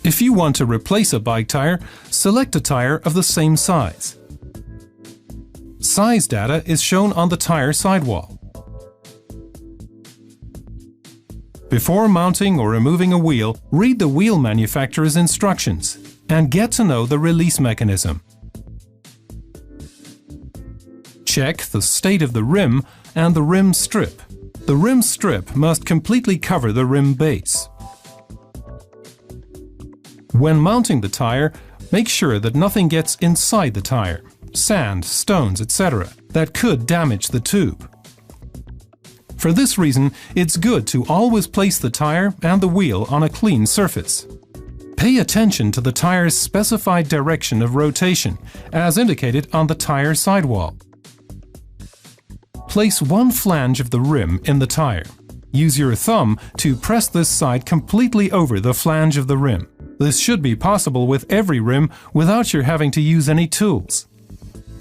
If you want to replace a bike tire, select a tire of the same size. Size data is shown on the tire sidewall. Before mounting or removing a wheel, read the wheel manufacturer's instructions and get to know the release mechanism. Check the state of the rim and the rim strip. The rim strip must completely cover the rim base. When mounting the tire, make sure that nothing gets inside the tire, sand, stones, etc., that could damage the tube. For this reason, it's good to always place the tire and the wheel on a clean surface. Pay attention to the tire's specified direction of rotation, as indicated on the tire sidewall. Place one flange of the rim in the tire. Use your thumb to press this side completely over the flange of the rim. This should be possible with every rim without your having to use any tools.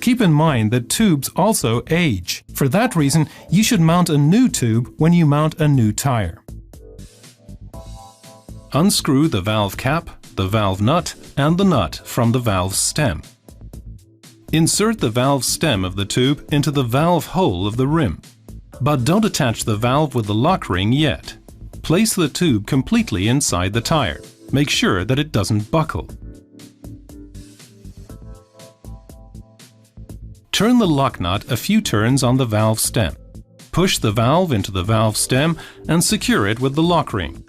Keep in mind that tubes also age. For that reason, you should mount a new tube when you mount a new tire. Unscrew the valve cap, the valve nut, and the nut from the valve stem. Insert the valve stem of the tube into the valve hole of the rim. But don't attach the valve with the lock ring yet. Place the tube completely inside the tire. Make sure that it doesn't buckle. Turn the lock nut a few turns on the valve stem. Push the valve into the valve stem and secure it with the lock ring.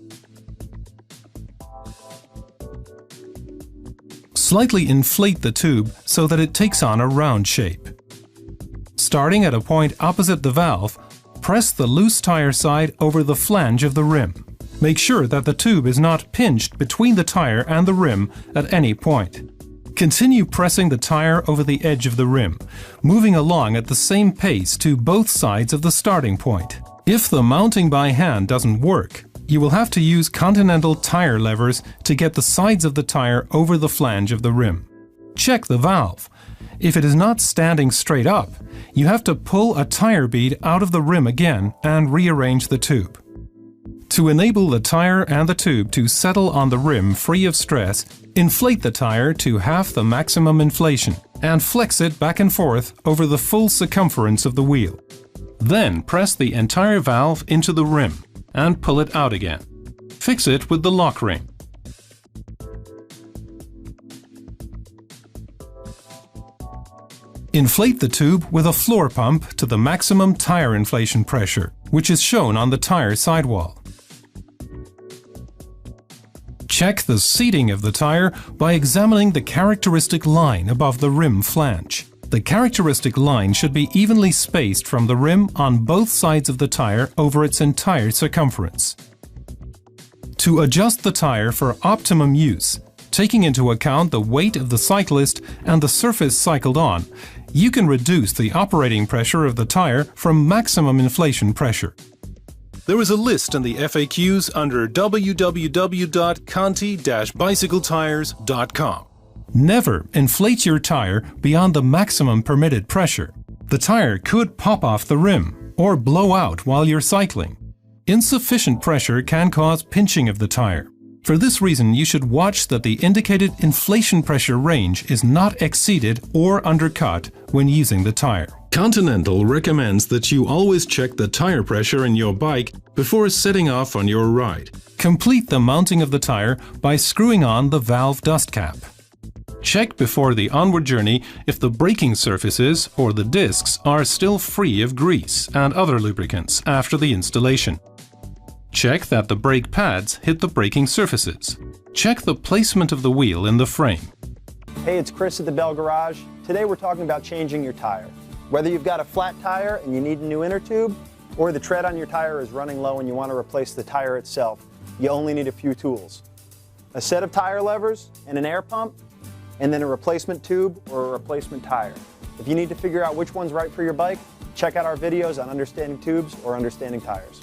Slightly inflate the tube so that it takes on a round shape. Starting at a point opposite the valve, press the loose tire side over the flange of the rim. Make sure that the tube is not pinched between the tire and the rim at any point. Continue pressing the tire over the edge of the rim, moving along at the same pace to both sides of the starting point. If the mounting by hand doesn't work, you will have to use continental tire levers to get the sides of the tire over the flange of the rim. Check the valve. If it is not standing straight up, you have to pull a tire bead out of the rim again and rearrange the tube. To enable the tire and the tube to settle on the rim free of stress, inflate the tire to half the maximum inflation and flex it back and forth over the full circumference of the wheel. Then press the entire valve into the rim and pull it out again. Fix it with the lock ring. Inflate the tube with a floor pump to the maximum tire inflation pressure, which is shown on the tire sidewall. Check the seating of the tire by examining the characteristic line above the rim flange. The characteristic line should be evenly spaced from the rim on both sides of the tire over its entire circumference. To adjust the tire for optimum use, taking into account the weight of the cyclist and the surface cycled on, you can reduce the operating pressure of the tire from maximum inflation pressure. There is a list in the FAQs under www.conti-bicycletires.com. Never inflate your tire beyond the maximum permitted pressure. The tire could pop off the rim or blow out while you're cycling. Insufficient pressure can cause pinching of the tire. For this reason, you should watch that the indicated inflation pressure range is not exceeded or undercut when using the tire. Continental recommends that you always check the tire pressure in your bike before setting off on your ride. Complete the mounting of the tire by screwing on the valve dust cap. Check before the onward journey if the braking surfaces or the discs are still free of grease and other lubricants after the installation. Check that the brake pads hit the braking surfaces. Check the placement of the wheel in the frame. Hey, it's Chris at the Bell Garage. Today we're talking about changing your tire. Whether you've got a flat tire and you need a new inner tube, or the tread on your tire is running low and you want to replace the tire itself, you only need a few tools. A set of tire levers and an air pump, and then a replacement tube or a replacement tire. If you need to figure out which one's right for your bike, check out our videos on understanding tubes or understanding tires.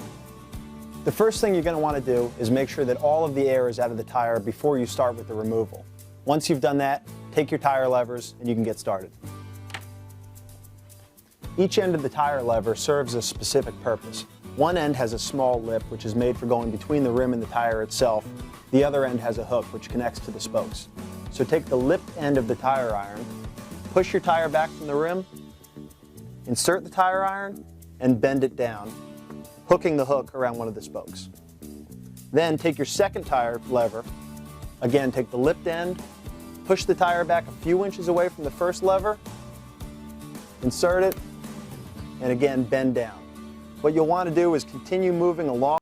The first thing you're going to want to do is make sure that all of the air is out of the tire before you start with the removal. Once you've done that, take your tire levers and you can get started. Each end of the tire lever serves a specific purpose. One end has a small lip which is made for going between the rim and the tire itself, The other end has a hook which connects to the spokes. So take the lipped end of the tire iron, push your tire back from the rim, insert the tire iron, and bend it down, hooking the hook around one of the spokes. Then take your second tire lever, again take the lipped end, push the tire back a few inches away from the first lever, insert it, and again bend down. What you'll want to do is continue moving along.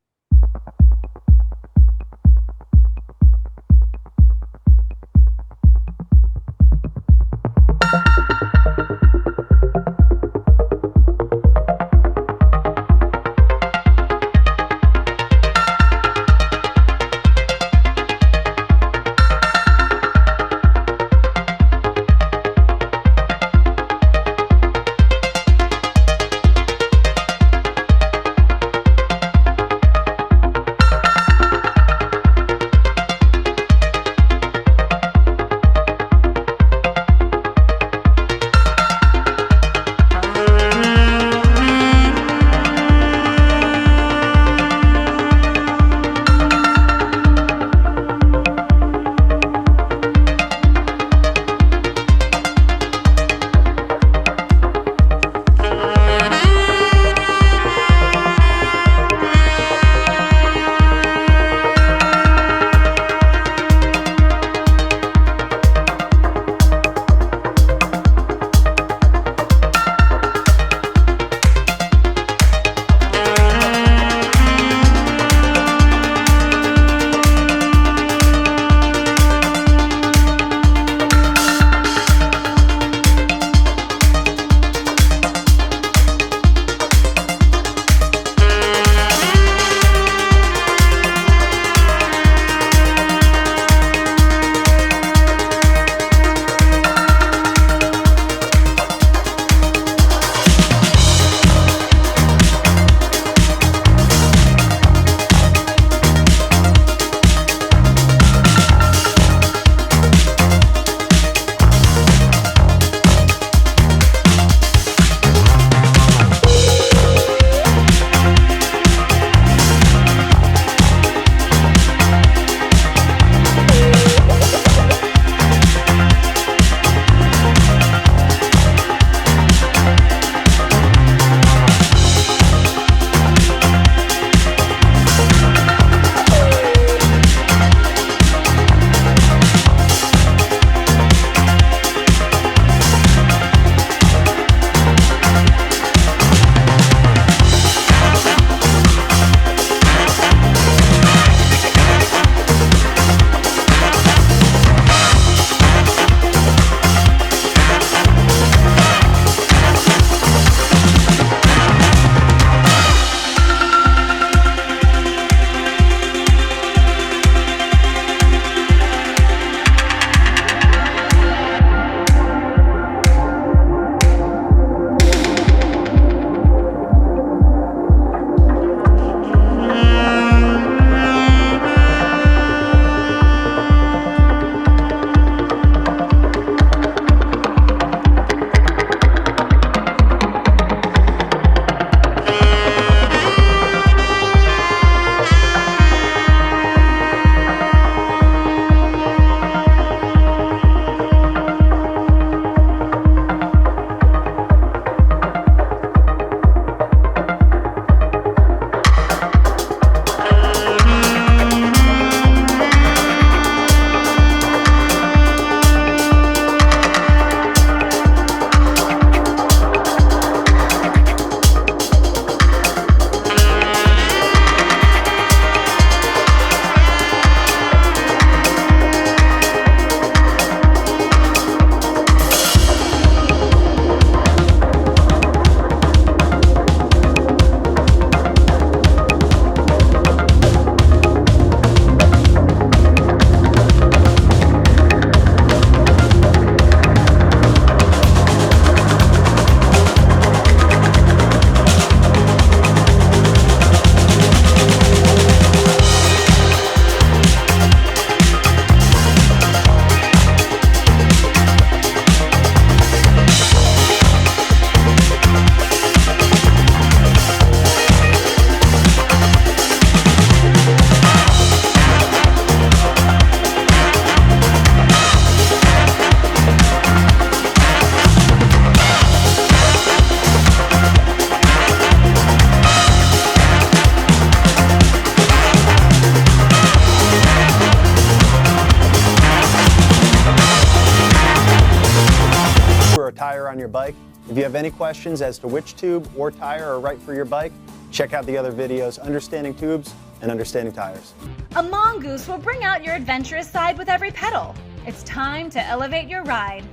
your bike. If you have any questions as to which tube or tire are right for your bike, check out the other videos, Understanding Tubes and Understanding Tires. A mongoose will bring out your adventurous side with every pedal. It's time to elevate your ride.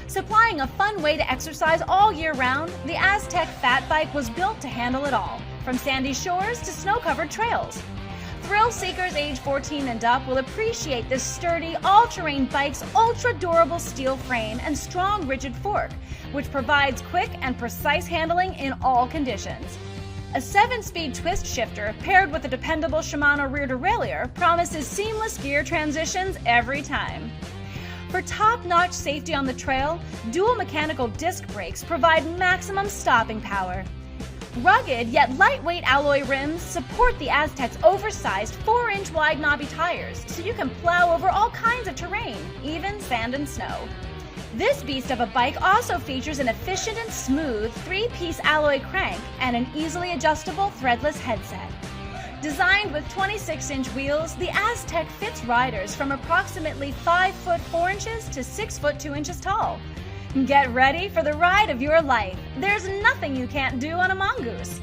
Supplying a fun way to exercise all year round, the Aztec Fat Bike was built to handle it all, from sandy shores to snow-covered trails. Thrill seekers age 14 and up will appreciate this sturdy, all-terrain bike's ultra-durable steel frame and strong, rigid fork, which provides quick and precise handling in all conditions. A 7-speed twist shifter paired with a dependable Shimano rear derailleur promises seamless gear transitions every time. For top-notch safety on the trail, dual mechanical disc brakes provide maximum stopping power. Rugged yet lightweight alloy rims support the Aztec's oversized 4-inch wide knobby tires, so you can plow over all kinds of terrain, even sand and snow. This beast of a bike also features an efficient and smooth 3-piece alloy crank and an easily adjustable threadless headset. Designed with 26-inch wheels, the Aztec fits riders from approximately 5 foot 4 inches to 6 foot 2 inches tall. Get ready for the ride of your life. There's nothing you can't do on a mongoose.